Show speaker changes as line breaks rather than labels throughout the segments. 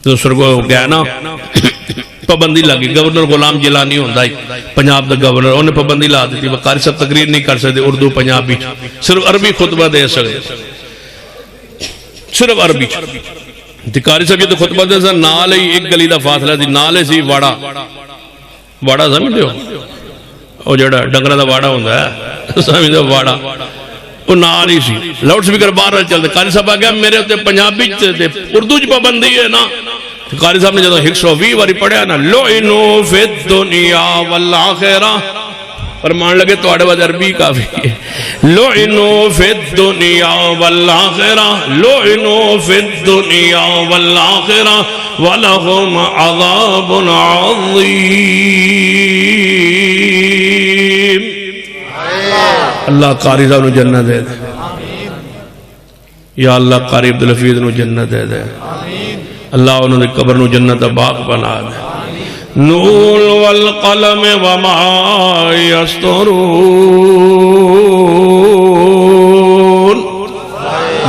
دوسرے کو گیا نا پابندی لگی گورنر غلام جیلانی ہوندہ ہی پنجاب دا گورنر انہیں پابندی لا دیتی وہ قاری صاحب تقریر نہیں کر سکتے اردو پنجابی صرف عربی خطبہ دے سکتے صرف عربی قاری صاحب یہ تو خطبہ دے سکتے نالے ہی ایک گلی دا فاصلہ تھی نالے سی واڑا واڑا سمجھتے ہو وہ جڑا ڈنگرہ دا واڑا ہوندہ ہے سمجھتے ہو واڑا وہ نال ہی سی لاؤڈ سپیکر باہر چلتے قاری صاحب آگیا میرے ہوتے پنجابی اردو جی پابندی ہے نا قاری صاحب نے جدو 120 واری پڑھیا نا لعنوا فی الدنیا والآخرہ فرمان لگے تو آڑے وجہ عربی کافی ہے لعنوا فی الدنیا والآخرہ لعنوا فی الدنیا والآخرہ وَلَهُمْ عَذَابٌ عَظِيمٌ اللہ قاری صاحب نو جنت دے دے یا اللہ قاری عبدالحفیظ نو جنت دے دے اللہ انہوں نے قبر نو جنت باغ بنا دے نون والقلم وما یسترون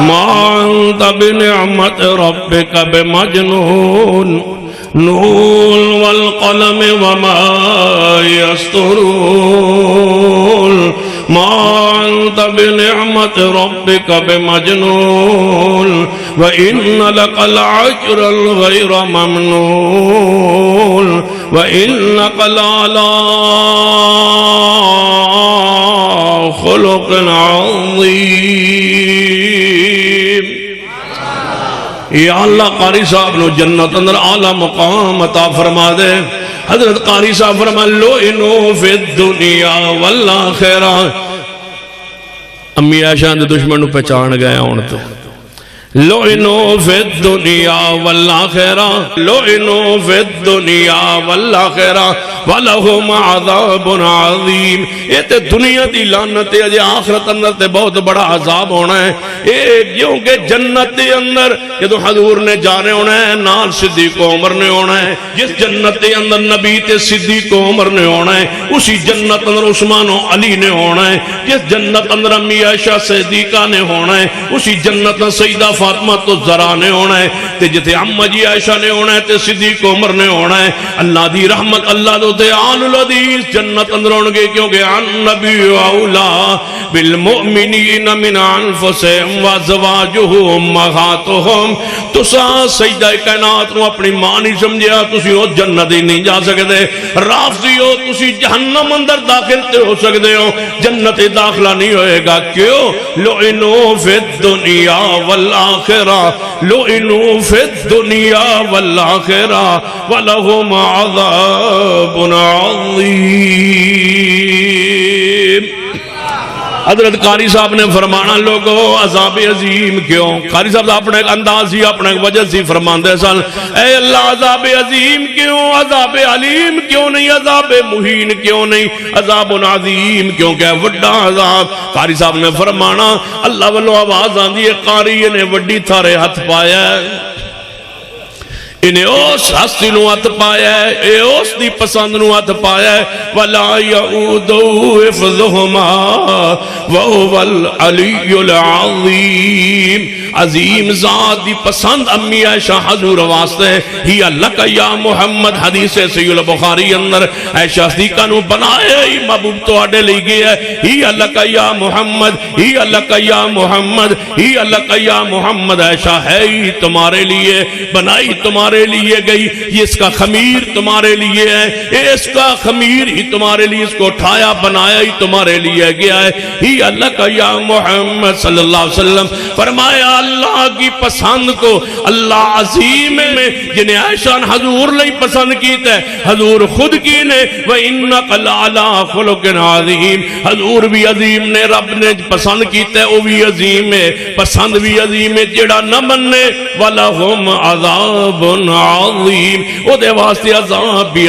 ما انت بنعمت ربک بمجنون نون والقلم وما یسترون ما انت بنعمت ربک بمجنون وَإِنَّ لَكَ الْعَجْرَ الْغَيْرَ مَمْنُونَ وَإِنَّكَ لَعَلَىٰ خُلُقٍ عَظِيمٍ یا اللہ قاری صاحب نو جنت اندر اعلیٰ مقام عطا فرما دے حضرت قاری صاحب فرما لعنوا فی الدنیا والآخرہ امی عائشہ دے دشمن نو پہچان گئے ہون تو لعنوا فی الدنیا والآخرہ لعنوا فی الدنیا والآخرہ وَلَهُمْ عَذَابٌ عَظِيمٌ یہ تے دنیا دی لعنت ہے جے آخرت اندر تے بہت بڑا عذاب ہونا ہے کیوں کہ جنت دے اندر یہ تو حضور نے جانے ہونا ہے نال صدیق عمر نے ہونا ہے جس جنت دے اندر نبی تے صدیق عمر نے ہونا ہے اسی جنت اندر عثمان و علی نے ہونا ہے جس جنت اندر امی عائشہ صدیقہ نے ہونا ہے اسی جنت اندر سیدہ فاطمہ تو زرا نے ہونا ہے تے جتے امّا جی عائشہ نے ہونا ہے تے صدیق عمر نے ہونا ہے اللہ دی رحمت اللہ دو تے آل الحدیث جنت اندر ہونگے کیونکہ النبی اولا بالمؤمنین من انفسہم وازواجہ امہاتہم تسا سجدہ کائنات نو اپنی ماں نہیں سمجھیا تسی ہو جنت ہی نہیں جا سکتے رافضی ہو تسی جہنم اندر داخل تے ہو سکتے ہو جنت داخلہ نہیں ہوئے گا کیوں لعنوا فی الدنیا والآخرہ لعنوا فی الدنیا والآخرہ وَلَهُمْ عَذَابٌ عظیم حضرت قاری صاحب نے فرمانا لوگو عذاب عظیم کیوں قاری صاحب اپنے ایک انداز ہی اپنے ایک وجہ سے فرماندے سن اے اللہ عذاب عظیم کیوں عذاب علیم کیوں نہیں عذاب مہین کیوں نہیں عذاب عظیم کیوں کہ وڈا عذاب قاری صاحب نے فرمانا اللہ والو آواز آندھی ہے قاری نے وڈی تھارے ہاتھ پایا ہے انہیں اس ہستی نو ہاتھ پایا ہے اے اس دی پسند نو ہاتھ پایا ہے وَلَا يَعُودُ حِفْظُهُمَا وَهُوَ الْعَلِيُّ الْعَظِيمُ عظیم ذات دی پسند امی عائشہ حضور واسطے ہی اللہ کا یا محمد حدیث سید البخاری اندر عائشہ صدیقہ نو بنائے ہی محبوب تو آڑے لے گیا ہے ہی اللہ کا یا محمد ہی اللہ کا یا محمد ہی اللہ کا یا محمد عائشہ ہے ہی تمہارے لیے بنائی تمہارے لیے گئی یہ اس کا خمیر تمہارے لیے ہے اس کا خمیر ہی تمہارے لیے اس کو اٹھایا بنایا ہی تمہارے لیے گیا ہے ہی اللہ کا یا محمد صلی اللہ علیہ وسلم فرمایا اللہ کی پسند کو اللہ عظیم میں جنہیں عائشہ حضور لئی پسند کیتا ہے حضور خود کی نے وَإِنَّكَ لَعَلَىٰ خُلُقٍ عَظِيمٍ حضور بھی عظیم نے رب نے پسند کیتا ہے وہ بھی عظیم ہے پسند بھی عظیم ہے جڑا نہ مننے وَلَهُمْ عَذَابٌ عَظِيمٌ او دے واسطے عذاب بھی